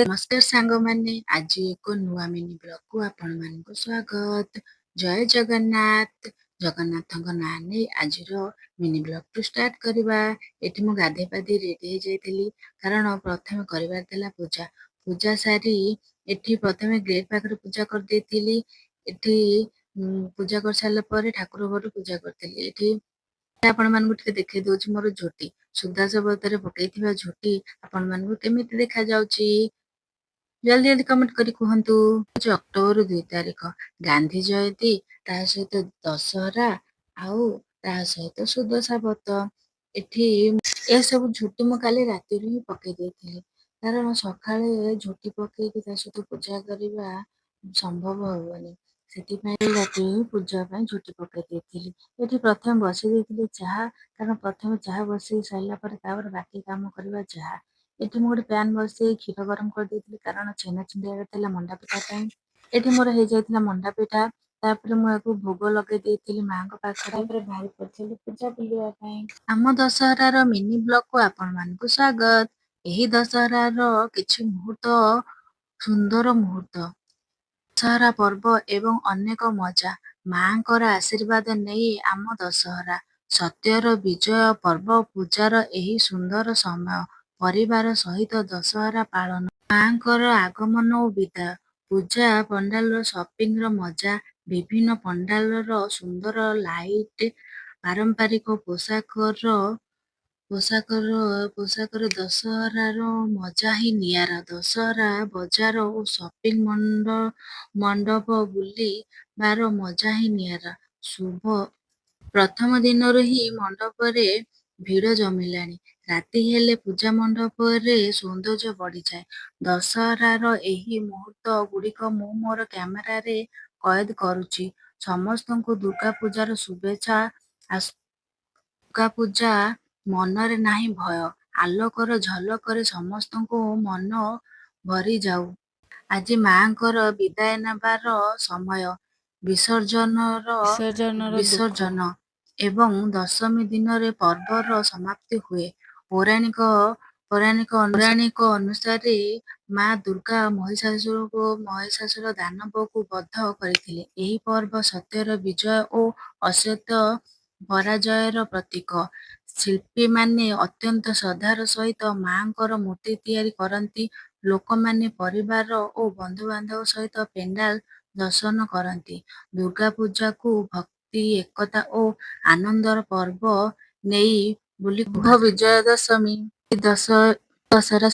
ନମସ୍କାର ସାଙ୍ଗମାନେ, ଆଜି ଏକ ନୂଆ ମିନି ବ୍ଲଗକୁ ଆପଣମାନଙ୍କୁ ସ୍ୱାଗତ। ଜୟ ଜଗନ୍ନାଥ। ଜଗନ୍ନାଥଙ୍କ ନାଁ ନେଇ ଆଜିର ମିନି ବ୍ଲଗକୁ ଷ୍ଟାର୍ଟ କରିବା। ଏଠି ମୁଁ ଗାଧେଇ ପାଧେଇ ରେଡି ହେଇଯାଇଥିଲି, କାରଣ ପ୍ରଥମେ କରିବାର ଥିଲା ପୂଜା। ପୂଜା ସାରି ଏଠି ପ୍ରଥମେ ଗେଟ୍ ପାଖରେ ପୂଜା କରିଦେଇଥିଲି। ଏଠି ପୂଜା କରିସାରିଲା ପରେ ଠାକୁର ଘରୁ ପୂଜା କରିଥିଲି। ଏଠି ଆପଣମାନଙ୍କୁ ଟିକେ ଦେଖେଇ ଦଉଛି ମୋର ଝୋଟି। ସୁଦାସ ବ୍ରତରେ ପକେଇଥିବା ଝୋଟି ଆପଣମାନଙ୍କୁ କେମିତି ଦେଖାଯାଉଛି? ଜଲ୍ଦି ଜଲ୍ଦି କମେଣ୍ଟ କରି କୁହନ୍ତୁ। ଅକ୍ଟୋବର 2 ତାରିଖ ଗାନ୍ଧୀ ଜୟନ୍ତୀ, ତା ସହିତ ଦଶହରା, ଆଉ ତା ସହିତ ସୁଦଶା ବ୍ରତ। ଏଠି ଏସବୁ ଝୋଟି ମୁଁ କାଲି ରାତିରୁ ହିଁ ପକେଇ ଦେଇଥିଲି, କାରଣ ସକାଳେ ଝୋଟି ପକେଇକି ତା ସହିତ ପୂଜା କରିବା ସମ୍ଭବ ହବନି। ସେଥିପାଇଁ ରାତିରୁ ପୂଜା ପାଇଁ ଝୋଟି ପକେଇ ଦେଇଥିଲି। ଏଠି ପ୍ରଥମେ ବସେଇ ଦେଇଥିଲି ଚାହା, କାରଣ ପ୍ରଥମେ ଚାହା ବସେଇ ସାରିଲା ପରେ ତାପରେ ବାକି କାମ କରିବା ଚାହା। ଏଠି ମୁଁ ଗୋଟେ ପ୍ୟାନ୍ ବସେଇ କ୍ଷୀର ଗରମ କରିଦେଇଥିଲି, କାରଣ ଛେନା ଛିଣ୍ଡେଇବାର ଥିଲା ମଣ୍ଡା ପିଠା ପାଇଁ। ଏଠି ମୋର ହେଇଯାଇଥିଲା ମଣ୍ଡା ପିଠା। ତାପରେ ମୁଁ ୟାକୁ ଭୋଗ ଲଗେଇ ଦେଇଥିଲି ମାଙ୍କ ପାଖରେ। ତାପରେ ବାହାରି ପଡିଥିଲି ପୂଜା ବୁଲିବା ପାଇଁ। ଆମ ଦଶହରାର ମିନି ବ୍ଲଗକୁ ଆପଣମାନଙ୍କୁ ସ୍ୱାଗତ। ଏହି ଦଶହରାର କିଛି ମୁହୂର୍ତ୍ତ, ସୁନ୍ଦର ମୁହୂର୍ତ୍ତ, ଦଶହରା ପର୍ବ ଏବଂ ଅନେକ ମଜା। ମାଙ୍କର ଆଶୀର୍ବାଦ ନେଇ ଆମ ଦଶହରା ସତ୍ୟର ବିଜୟ ପର୍ବ, ପୂଜାର ଏହି ସୁନ୍ଦର ସମୟ, ପରିବାର ସହିତ ଦଶହରା ପାଳନ, ମାଙ୍କର ଆଗମନ ଓ ବିଦାୟ, ପୂଜା ପଣ୍ଡାଲର ସପିଂର ମଜା, ବିଭିନ୍ନ ପଣ୍ଡାଲର ସୁନ୍ଦର ଲାଇଟ୍, ପାରମ୍ପରିକ ପୋଷାକର ଦଶହରାର ମଜା ହିଁ ନିଆରା। ଦଶହରା ବଜାର ଓ ସପିଂ ମଣ୍ଡପ ବୁଲିବାର ମଜା ହିଁ ନିଆରା। ଶୁଭ ପ୍ରଥମ ଦିନରୁ ହିଁ ମଣ୍ଡପରେ ଭିଡ଼ ଜମିଲାଣି। ରାତି ହେଲେ ପୂଜା ମଣ୍ଡପରେ ସୌନ୍ଦର୍ଯ୍ୟ ବଢ଼ିଯାଏ। ଦଶହରାର ଏହି ମୁହୂର୍ତ୍ତ ଗୁଡ଼ିକ ମୁଁ ମୋର କ୍ୟାମେରାରେ କଏଦ କରୁଛି। ସମସ୍ତଙ୍କୁ ଦୁର୍ଗା ପୂଜାର ଶୁଭେଚ୍ଛା। ଦୁର୍ଗା ପୂଜା ମନରେ ନାହିଁ ଭୟ, ଆଲୋକର ଝଲକରେ ସମସ୍ତଙ୍କୁ ମନ ଭରିଯାଉ। ଆଜି ମାଙ୍କର ବିଦାୟ ନେବାର ସମୟ। ବିସର୍ଜନ ଏବଂ ଦଶମୀ ଦିନରେ ପର୍ବର ସମାପ୍ତି ହୁଏ। ପୌରାଣିକ ଅନୁସାରେ ମା ଦୁର୍ଗା ମହିଷାସୁର ଦାନବକୁ ବଧ କରିଥିଲେ। ଏହି ପର୍ବ ସତ୍ୟର ବିଜୟ ଓ ଅସତ୍ୟ ପରାଜୟର ପ୍ରତୀକ। ଶିଳ୍ପୀମାନେ ଅତ୍ୟନ୍ତ ଶ୍ରଦ୍ଧାର ସହିତ ମାଙ୍କର ମୂର୍ତ୍ତି ତିଆରି କରନ୍ତି। ଲୋକମାନେ ପରିବାର ଓ ବନ୍ଧୁବାନ୍ଧବ ସହିତ ପେଣ୍ଡାଲ ଦର୍ଶନ କରନ୍ତି। ଦୁର୍ଗା ପୂଜାକୁ ଭକ୍ତି, ଏକତା ଓ ଆନନ୍ଦର ପର୍ବ ନେଇ ବୋଲି କୁହାଯାଏ। ବିଜୟା ଦଶମୀ। ଦଶହରା